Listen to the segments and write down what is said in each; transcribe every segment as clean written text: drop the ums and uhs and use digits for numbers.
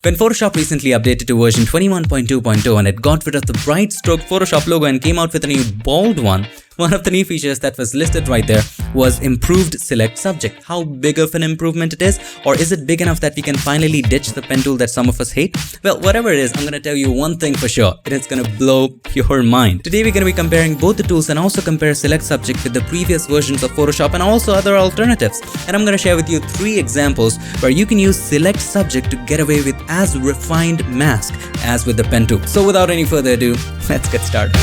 When Photoshop recently updated to version 21.2.0 and it got rid of the bright stroke Photoshop logo and came out with a new bold one of the new features that was listed right there was improved select subject. How big of an improvement it is, or is it big enough that we can finally ditch the pen tool that some of us hate? Well, whatever it is, I'm gonna tell you one thing for sure. It is gonna blow your mind. Today we're gonna be comparing both the tools and also compare select subject with the previous versions of Photoshop and also other alternatives. And I'm gonna share with you 3 examples where you can use select subject to get away with as refined mask as with the pen tool. So without any further ado, let's get started.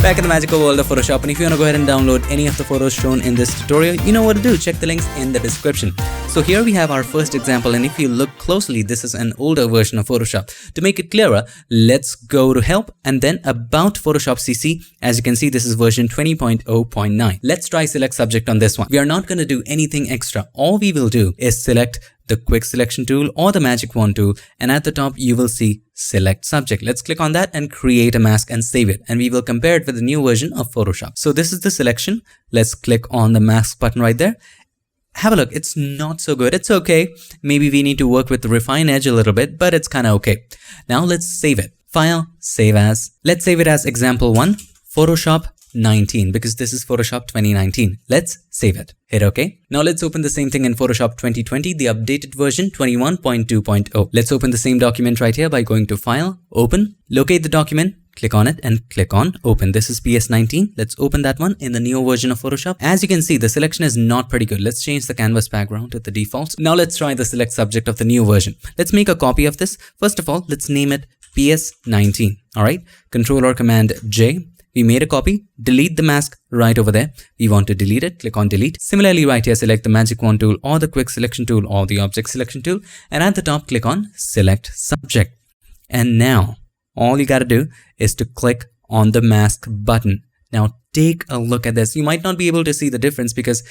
Back in the magical world of Photoshop, and if you want to go ahead and download any of the photos shown in this tutorial, you know what to do. Check the links in the description. So here we have our first example, and if you look closely, this is an older version of Photoshop. To make it clearer, let's go to Help and then About Photoshop CC. As you can see, this is version 20.0.9. Let's try select subject on this one. We are not going to do anything extra. All we will do is select the quick selection tool or the magic wand tool, and at the top you will see select subject. Let's click on that and create a mask and save it, and we will compare it with the new version of Photoshop. So this is the selection. Let's click on the mask button right there. Have a look. It's not so good. It's okay. Maybe we need to work with the refine edge a little bit, but it's kind of okay. Now let's save it. File, save as. Let's save it as example 1, Photoshop 19, because this is Photoshop 2019. Let's save it. Hit OK. Now let's open the same thing in Photoshop 2020, the updated version 21.2.0. Let's open the same document right here by going to File, Open, locate the document, click on it and click on Open. This is PS19. Let's open that one in the newer version of Photoshop. As you can see, the selection is not pretty good. Let's change the canvas background to the default. Now let's try the select subject of the new version. Let's make a copy of this. First of all, let's name it PS19. All right. Control or Command J. We made a copy, delete the mask right over there. We want to delete it, click on delete. Similarly, right here, select the magic wand tool or the quick selection tool or the object selection tool. And at the top, click on select subject. And now all you got to do is to click on the mask button. Now take a look at this. You might not be able to see the difference because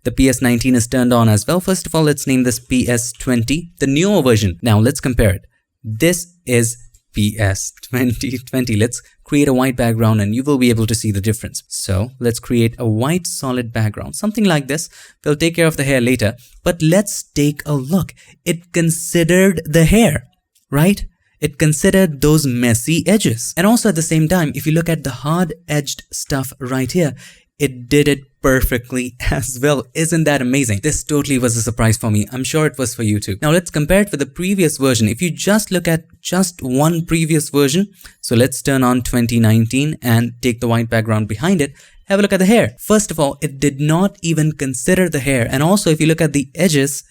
the PS19 is turned on as well. First of all, let's name this PS20, the newer version. Now let's compare it. This is PS 2020. Let's create a white background and you will be able to see the difference. So let's create a white solid background, something like this. We'll take care of the hair later, but let's take a look. It considered the hair, right? It considered those messy edges. And also at the same time, if you look at the hard edged stuff right here, it did it perfectly as well. Isn't that amazing? This totally was a surprise for me. I'm sure it was for you too. Now let's compare it with the previous version. If you just look at just one previous version, so let's turn on 2019 and take the white background behind it. Have a look at the hair. First of all, it did not even consider the hair. And also if you look at the edges,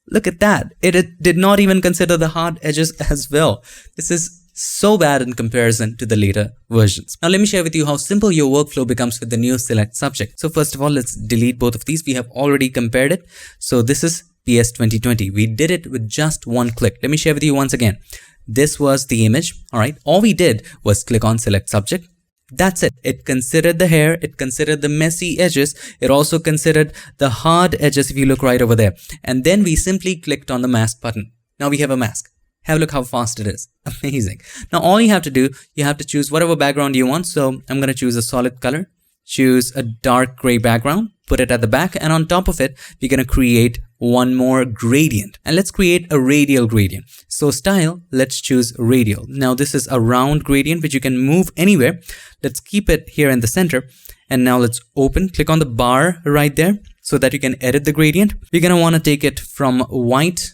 look at that. It did not even consider the hard edges as well. This is so bad in comparison to the later versions. Now let me share with you how simple your workflow becomes with the new select subject. So first of all, let's delete both of these. We have already compared it. So this is PS 2020. We did it with just one click. Let me share with you once again. This was the image. All right. All we did was click on select subject. That's it. It considered the hair. It considered the messy edges. It also considered the hard edges if you look right over there. And then we simply clicked on the mask button. Now we have a mask. Have a look how fast it is. Amazing. Now all you have to do, you have to choose whatever background you want. So I'm going to choose a solid color, choose a dark gray background, put it at the back, and on top of it, we're going to create one more gradient. And let's create a radial gradient. So style, let's choose radial. Now this is a round gradient which you can move anywhere. Let's keep it here in the center. And now let's open, click on the bar right there so that you can edit the gradient. We're going to want to take it from white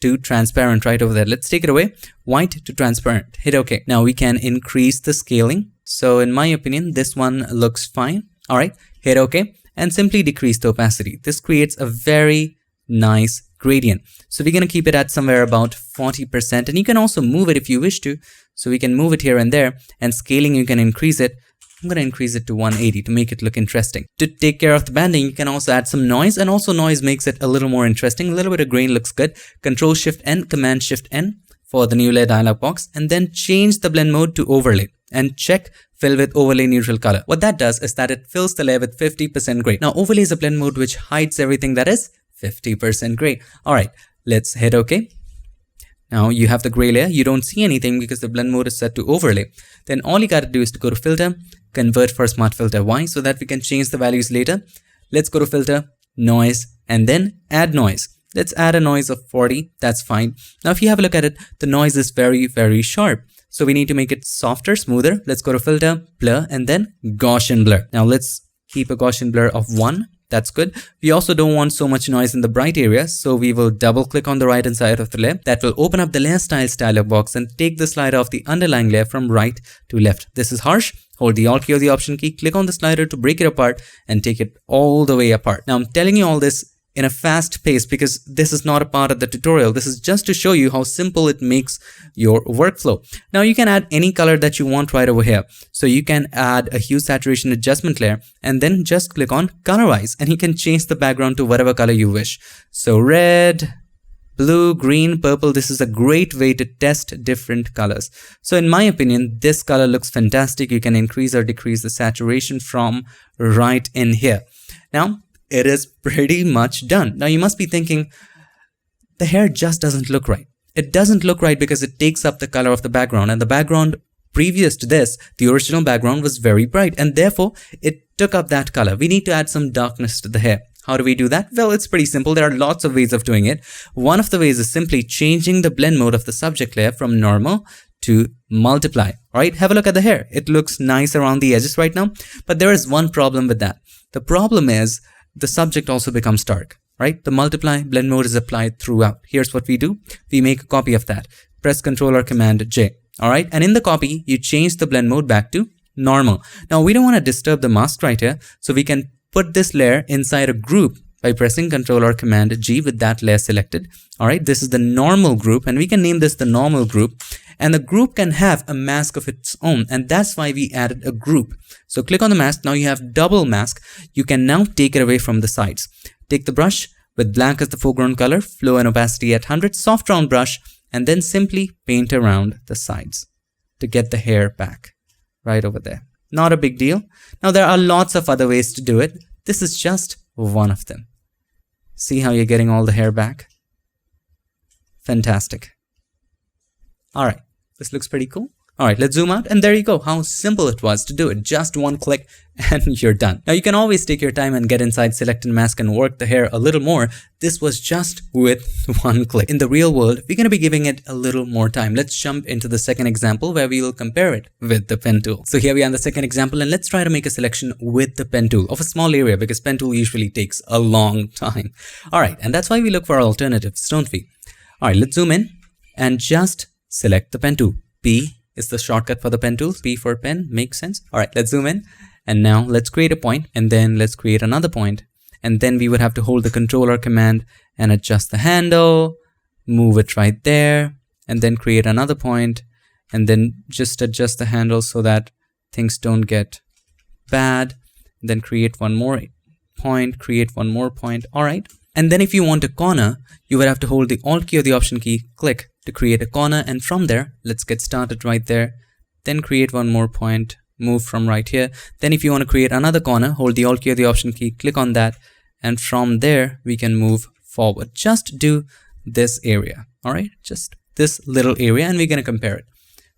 to transparent right over there. Let's take it away. White to transparent. Hit OK. Now we can increase the scaling. So in my opinion, this one looks fine. All right. Hit OK. And simply decrease the opacity. This creates a very nice gradient. So we're going to keep it at somewhere about 40%. And you can also move it if you wish to. So we can move it here and there. And scaling, you can increase it. I'm going to increase it to 180 to make it look interesting. To take care of the banding, you can also add some noise, and also noise makes it a little more interesting. A little bit of grain looks good. Control Shift N, Command Shift N for the new layer dialog box, and then change the blend mode to overlay and check fill with overlay neutral color. What that does is that it fills the layer with 50% gray. Now overlay is a blend mode which hides everything that is 50% gray. All right, let's hit OK. Now you have the gray layer, you don't see anything because the blend mode is set to overlay. Then all you gotta do is to go to filter, convert for smart filter Y so that we can change the values later. Let's go to filter, noise, and then add noise. Let's add a noise of 40, that's fine. Now if you have a look at it, the noise is very, very sharp. So we need to make it softer, smoother. Let's go to filter, blur, and then Gaussian blur. Now let's keep a Gaussian blur of 1. That's good. We also don't want so much noise in the bright area, so we will double click on the right hand side of the layer. That will open up the layer styles dialog box and take the slider of the underlying layer from right to left. This is harsh. Hold the Alt key or the Option key, click on the slider to break it apart and take it all the way apart. Now I'm telling you all this in a fast pace because this is not a part of the tutorial. This is just to show you how simple it makes your workflow. Now you can add any color that you want right over here. So you can add a hue saturation adjustment layer and then just click on colorize and you can change the background to whatever color you wish. So red, blue, green, purple, this is a great way to test different colors. So in my opinion, this color looks fantastic. You can increase or decrease the saturation from right in here. Now, it is pretty much done. Now you must be thinking, the hair just doesn't look right. It doesn't look right because it takes up the color of the background, and the background previous to this, the original background was very bright and therefore it took up that color. We need to add some darkness to the hair. How do we do that? Well, it's pretty simple. There are lots of ways of doing it. One of the ways is simply changing the blend mode of the subject layer from normal to multiply. All right, have a look at the hair. It looks nice around the edges right now, but there is one problem with that. The problem is the subject also becomes dark, right? The multiply blend mode is applied throughout. Here's what we do. We make a copy of that. Press Ctrl or Command J. All right. And in the copy, you change the blend mode back to normal. Now we don't want to disturb the mask right here. So we can put this layer inside a group by pressing Ctrl or Command G with that layer selected. All right. This is the normal group and we can name this the normal group. And the group can have a mask of its own, and that's why we added a group. So click on the mask. Now you have double mask. You can now take it away from the sides. Take the brush with black as the foreground color, flow and opacity at 100, soft round brush, and then simply paint around the sides to get the hair back right over there. Not a big deal. Now there are lots of other ways to do it. This is just one of them. See how you're getting all the hair back? Fantastic. All right. This looks pretty cool. All right, let's zoom out and there you go. How simple it was to do it. Just one click and you're done. Now you can always take your time and get inside, select and mask and work the hair a little more. This was just with one click. In the real world, we're going to be giving it a little more time. Let's jump into the second example where we will compare it with the pen tool. So here we are in the second example and let's try to make a selection with the pen tool of a small area because pen tool usually takes a long time. All right, and that's why we look for alternatives, don't we? All right, let's zoom in and just select the pen tool. P is the shortcut for the pen tool. P for pen, makes sense. All right, let's zoom in. And now let's create a point and then let's create another point. And then we would have to hold the Control or Command and adjust the handle, move it right there, and then create another point and then just adjust the handle so that things don't get bad. Then create one more point, create one more point. All right. And then if you want a corner, you would have to hold the Alt key or the Option key, click to create a corner. And from there, let's get started right there. Then create one more point, move from right here. Then if you want to create another corner, hold the Alt key or the Option key, click on that. And from there, we can move forward. Just do this area. All right, just this little area and we're going to compare it.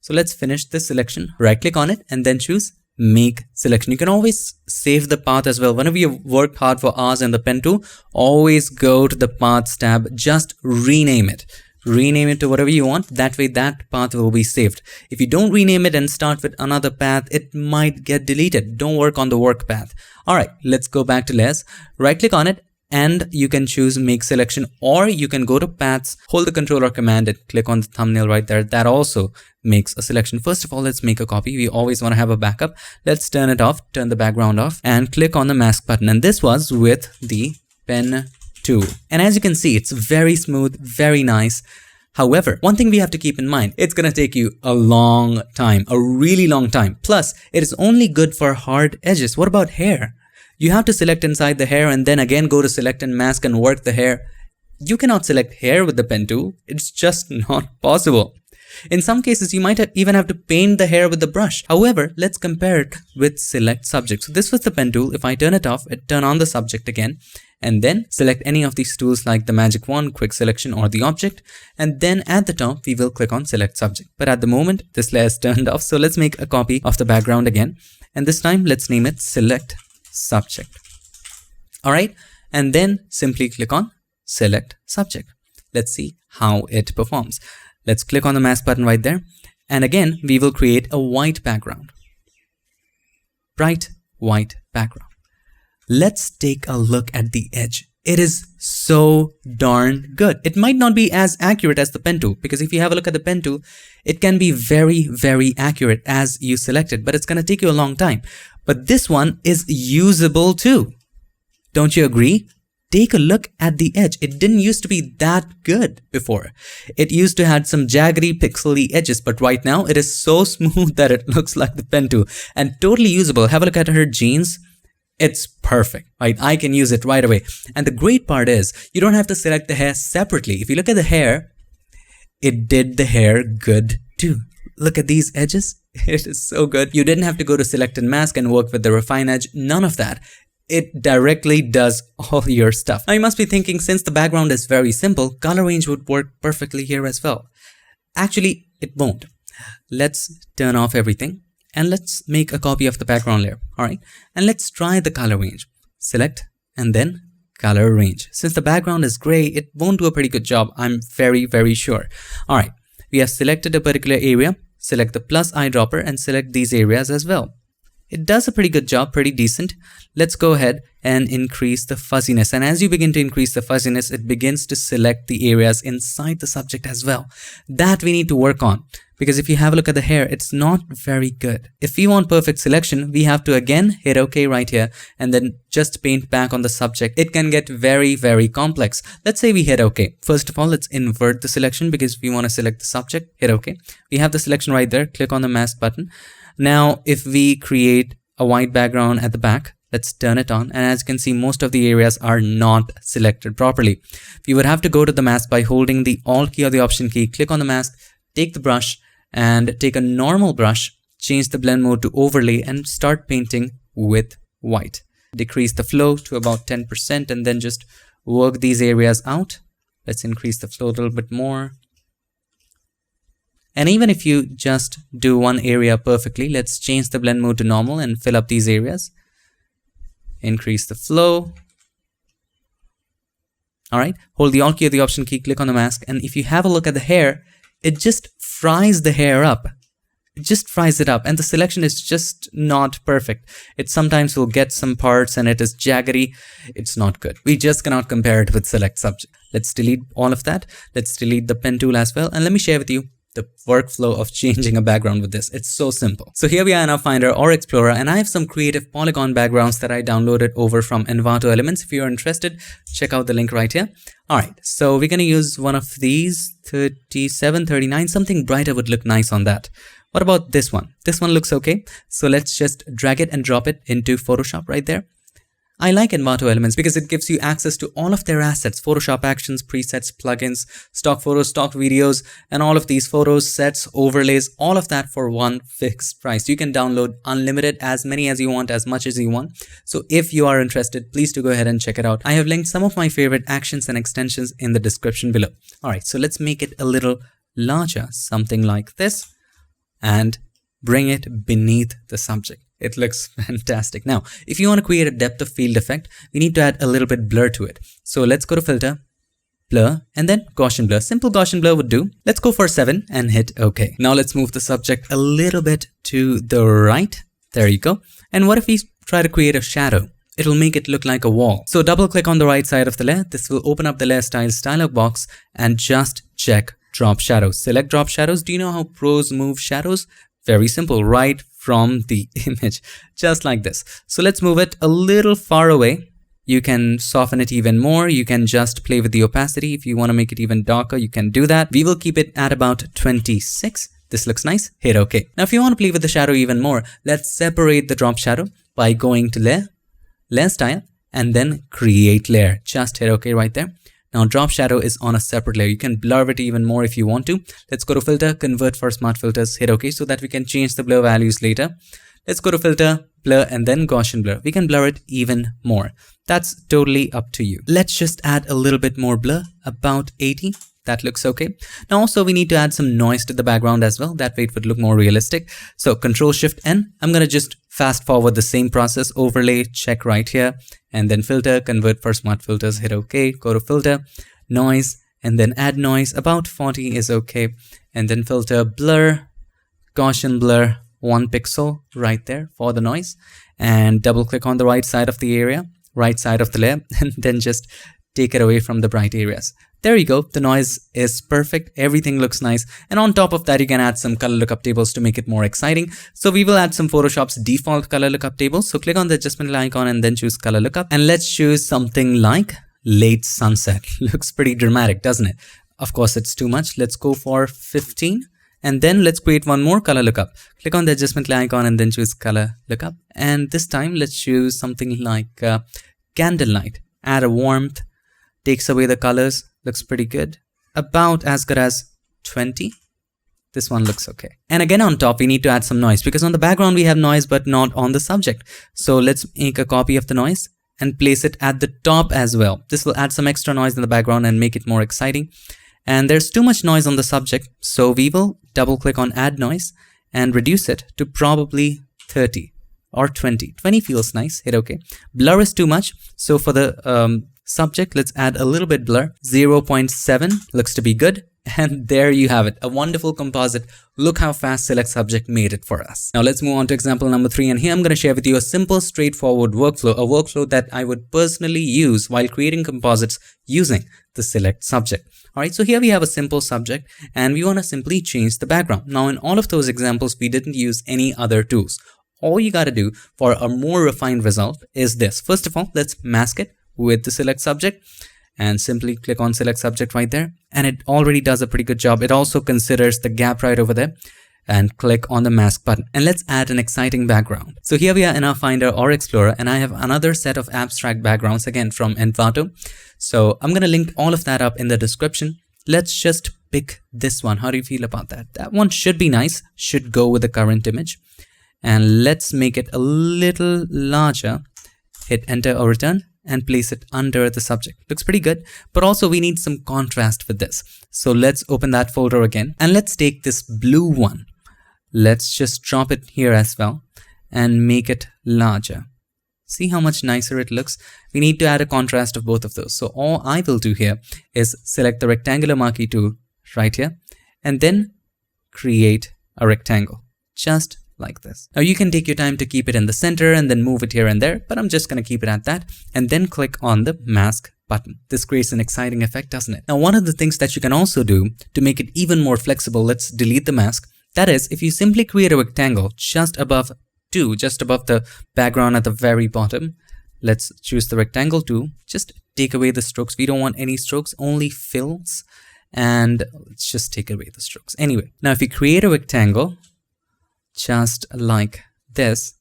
So let's finish this selection. Right click on it and then choose Make Selection. You can always save the path as well. Whenever you've worked hard for hours in the pen tool, always go to the Paths tab. Just rename it. Rename it to whatever you want. That way that path will be saved. If you don't rename it and start with another path, it might get deleted. Don't work on the work path. All right, let's go back to layers. Right click on it and you can choose Make Selection, or you can go to Paths, hold the Control or Command and click on the thumbnail right there. That also makes a selection. First of all, let's make a copy. We always want to have a backup. Let's turn it off, turn the background off and click on the mask button. And this was with the pen tool. And as you can see, it's very smooth, very nice. However, one thing we have to keep in mind, it's going to take you a long time, a really long time. Plus, it is only good for hard edges. What about hair? You have to select inside the hair and then again go to select and mask and work the hair. You cannot select hair with the pen tool. It's just not possible. In some cases, you might even have to paint the hair with the brush. However, let's compare it with select subject. So this was the pen tool. If I turn it off, it turn on the subject again, and then select any of these tools like the magic wand, quick selection, or the object. And then at the top, we will click on select subject. But at the moment, this layer is turned off. So let's make a copy of the background again. And this time, let's name it select subject. All right. And then simply click on select subject. Let's see how it performs. Let's click on the mask button right there. And again, we will create a white background. Bright white background. Let's take a look at the edge. It is so darn good. It might not be as accurate as the pen tool, because if you have a look at the pen tool, it can be very, very accurate as you select it, but it's going to take you a long time. But this one is usable too. Don't you agree? Take a look at the edge. It didn't used to be that good before. It used to have some jaggedy, pixely edges, but right now it is so smooth that it looks like the pen tool and totally usable. Have a look at her jeans. It's perfect, right? I can use it right away. And the great part is you don't have to select the hair separately. If you look at the hair, it did the hair good too. Look at these edges. It is so good. You didn't have to go to select and mask and work with the refine edge. None of that. It directly does all your stuff. Now you must be thinking, since the background is very simple, color range would work perfectly here as well. Actually, it won't. Let's turn off everything and let's make a copy of the background layer. All right. And let's try the color range. Select and then color range. Since the background is gray, it won't do a pretty good job. I'm very, very sure. All right. We have selected a particular area. Select the plus eyedropper and select these areas as well. It does a pretty good job, pretty decent. Let's go ahead and increase the fuzziness. And as you begin to increase the fuzziness, it begins to select the areas inside the subject as well. That we need to work on, because if you have a look at the hair, it's not very good. If we want perfect selection, we have to again hit OK right here and then just paint back on the subject. It can get very, very complex. Let's say we hit OK. First of all, let's invert the selection, because we want to select the subject, hit OK. We have the selection right there. Click on the mask button. Now, if we create a white background at the back, let's turn it on. And as you can see, most of the areas are not selected properly. We would have to go to the mask by holding the Alt key or the Option key, click on the mask, take the brush and take a normal brush, change the blend mode to overlay and start painting with white. Decrease the flow to about 10% and then just work these areas out. Let's increase the flow a little bit more. And even if you just do one area perfectly, let's change the blend mode to normal and fill up these areas. Increase the flow. All right, hold the Alt key or the Option key, click on the mask. And if you have a look at the hair, it just fries the hair up. It just fries it up. And the selection is just not perfect. It sometimes will get some parts and it is jaggedy. It's not good. We just cannot compare it with select subject. Let's delete all of that. Let's delete the pen tool as well. And let me share with you the workflow of changing a background with this. It's so simple. So here we are in our Finder or Explorer, and I have some creative polygon backgrounds that I downloaded over from Envato Elements. If you're interested, check out the link right here. All right, so we're going to use one of these, 37, 39, something brighter would look nice on that. What about this one? This one looks okay. So let's just drag it and drop it into Photoshop right there. I like Envato Elements because it gives you access to all of their assets, Photoshop actions, presets, plugins, stock photos, stock videos, and all of these photos, sets, overlays, all of that for one fixed price. You can download unlimited, as many as you want, as much as you want. So if you are interested, please do go ahead and check it out. I have linked some of my favorite actions and extensions in the description below. All right, so let's make it a little larger, something like this, and bring it beneath the subject. It looks fantastic. Now, if you want to create a depth of field effect, we need to add a little bit blur to it. So let's go to Filter, Blur, and then Gaussian Blur. Simple Gaussian Blur would do. Let's go for 7 and hit OK. Now let's move the subject a little bit to the right. There you go. And what if we try to create a shadow? It will make it look like a wall. So double click on the right side of the layer. This will open up the Layer Styles dialog box and just check Drop Shadows. Select Drop Shadows. Do you know how pros move shadows? Very simple, right from the image, just like this. So let's move it a little far away. You can soften it even more. You can just play with the opacity. If you want to make it even darker, you can do that. We will keep it at about 26. This looks nice. Hit OK. Now, if you want to play with the shadow even more, let's separate the drop shadow by going to Layer, Layer Style, and then Create Layer. Just hit OK right there. Now drop shadow is on a separate layer. You can blur it even more if you want to. Let's go to filter, convert for smart filters, hit OK so that we can change the blur values later. Let's go to filter, blur, and then Gaussian blur. We can blur it even more. That's totally up to you. Let's just add a little bit more blur, about 80. That looks okay. Now also we need to add some noise to the background as well. That way it would look more realistic. So Control-Shift-N. I'm going to just fast forward the same process. Overlay, check right here. And then filter, convert for smart filters, hit OK. Go to filter, noise, and then add noise. About 40 is okay. And then filter, blur, Gaussian blur, 1 pixel right there for the noise. And double click on the right side of the area, right side of the layer, and then just take it away from the bright areas. There you go. The noise is perfect. Everything looks nice. And on top of that, you can add some color lookup tables to make it more exciting. So we will add some Photoshop's default color lookup tables. So click on the adjustment icon and then choose color lookup. And let's choose something like late sunset. Looks pretty dramatic, doesn't it? Of course, it's too much. Let's go for 15. And then let's create one more color lookup. Click on the adjustment icon and then choose color lookup. And this time, let's choose something like candlelight. Add a warmth. Takes away the colors. Looks pretty good. About as good as 20. This one looks okay. And again on top, we need to add some noise because on the background we have noise but not on the subject. So let's make a copy of the noise and place it at the top as well. This will add some extra noise in the background and make it more exciting. And there's too much noise on the subject. So we will double click on add noise and reduce it to probably 30 or 20. 20 feels nice. Hit OK. Blur is too much. So for the subject, let's add a little bit blur. 0.7 looks to be good. And there you have it, a wonderful composite. Look how fast Select Subject made it for us. Now let's move on to example number 3. And here I'm going to share with you a simple, straightforward workflow, a workflow that I would personally use while creating composites using the Select Subject. Alright, so here we have a simple subject and we want to simply change the background. Now in all of those examples, we didn't use any other tools. All you got to do for a more refined result is this. First of all, let's mask it with the Select Subject and simply click on Select Subject right there. And it already does a pretty good job. It also considers the gap right over there and click on the mask button. And let's add an exciting background. So here we are in our Finder or Explorer and I have another set of abstract backgrounds again from Envato. So I'm going to link all of that up in the description. Let's just pick this one. How do you feel about that? That one should be nice, should go with the current image. And let's make it a little larger. Hit enter or return and place it under the subject. Looks pretty good, but also we need some contrast with this. So let's open that folder again and let's take this blue one. Let's just drop it here as well and make it larger. See how much nicer it looks? We need to add a contrast of both of those. So all I will do here is select the rectangular marquee tool right here and then create a rectangle just like this. Now you can take your time to keep it in the center and then move it here and there, but I'm just going to keep it at that and then click on the mask button. This creates an exciting effect, doesn't it? Now one of the things that you can also do to make it even more flexible, let's delete the mask. That is, if you simply create a rectangle just above the background at the very bottom, let's choose the rectangle tool, just take away the strokes. We don't want any strokes, only fills, and let's just take away the strokes. Anyway, now if you create a rectangle, just like this,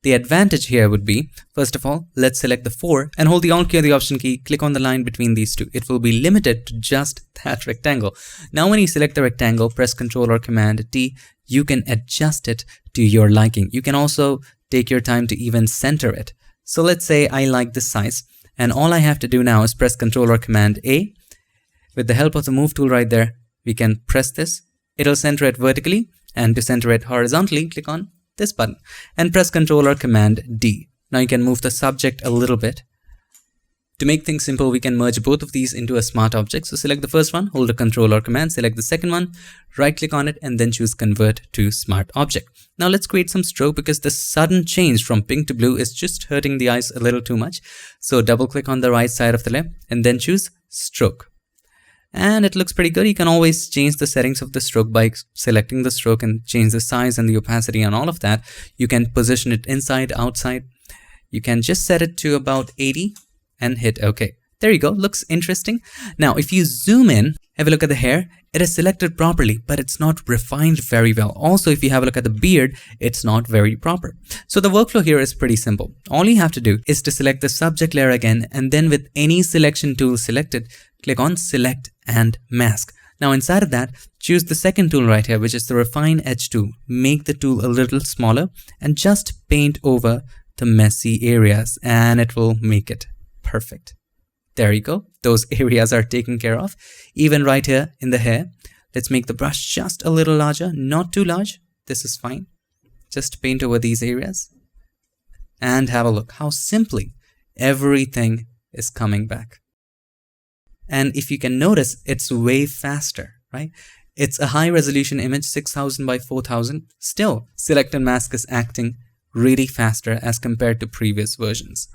the advantage here would be, first of all, let's select the 4 and hold the Alt key or the Option key, click on the line between these two. It will be limited to just that rectangle. Now when you select the rectangle, press Ctrl or Command T, you can adjust it to your liking. You can also take your time to even center it. So let's say I like this size and all I have to do now is press Ctrl or Command A. With the help of the Move tool right there, we can press this. It'll center it vertically. And to center it horizontally, click on this button and press Ctrl or Command D. Now you can move the subject a little bit. To make things simple, we can merge both of these into a smart object. So select the first one, hold a Ctrl or Command, select the second one, right click on it and then choose Convert to Smart Object. Now let's create some stroke because the sudden change from pink to blue is just hurting the eyes a little too much. So double click on the right side of the layer and then choose Stroke. And it looks pretty good. You can always change the settings of the stroke by selecting the stroke and change the size and the opacity and all of that. You can position it inside, outside. You can just set it to about 80 and hit OK. There you go. Looks interesting. Now, if you zoom in, have a look at the hair. It is selected properly, but it's not refined very well. Also, if you have a look at the beard, it's not very proper. So the workflow here is pretty simple. All you have to do is to select the subject layer again, and then with any selection tool selected, click on Select and Mask. Now inside of that, choose the second tool right here, which is the Refine Edge tool. Make the tool a little smaller and just paint over the messy areas and it will make it perfect. There you go. Those areas are taken care of. Even right here in the hair, let's make the brush just a little larger, not too large. This is fine. Just paint over these areas and have a look how simply everything is coming back. And if you can notice, it's way faster, right? It's a high resolution image, 6000 by 4000. Still, Select and Mask is acting really faster as compared to previous versions.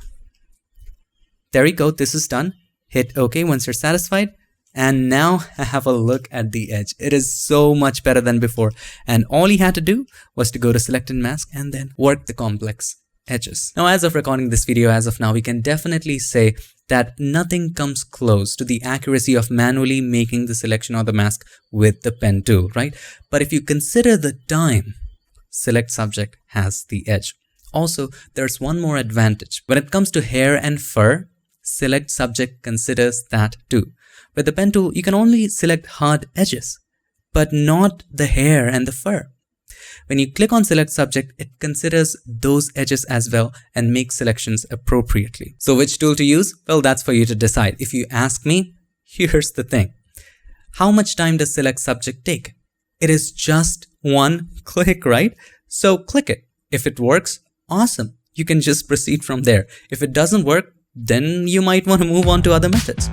There you go. This is done. Hit OK once you're satisfied. And now have a look at the edge. It is so much better than before. And all you had to do was to go to Select and Mask and then work the complex edges. Now, as of recording this video, as of now, we can definitely say that nothing comes close to the accuracy of manually making the selection or the mask with the pen tool, right? But if you consider the time, Select Subject has the edge. Also, there's one more advantage. When it comes to hair and fur, Select Subject considers that too. With the pen tool, you can only select hard edges, but not the hair and the fur. When you click on Select Subject, it considers those edges as well and makes selections appropriately. So which tool to use? Well, that's for you to decide. If you ask me, here's the thing. How much time does Select Subject take? It is just one click, right? So click it. If it works, awesome. You can just proceed from there. If it doesn't work, then you might want to move on to other methods.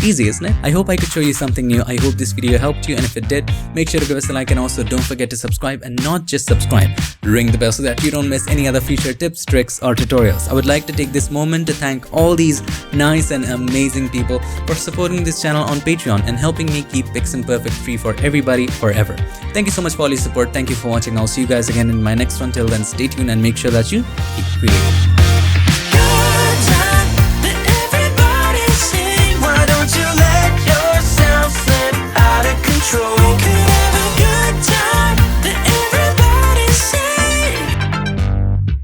Easy, isn't it? I hope I could show you something new. I hope this video helped you, and if it did, make sure to give us a like, and also don't forget to subscribe, and not just subscribe. Ring the bell so that you don't miss any other future tips, tricks or tutorials. I would like to take this moment to thank all these nice and amazing people for supporting this channel on Patreon and helping me keep PiXimperfect free for everybody forever. Thank you so much for all your support. Thank you for watching. I'll see you guys again in my next one. Till then, stay tuned and make sure that you keep creating. Why don't you let yourself slip out of control?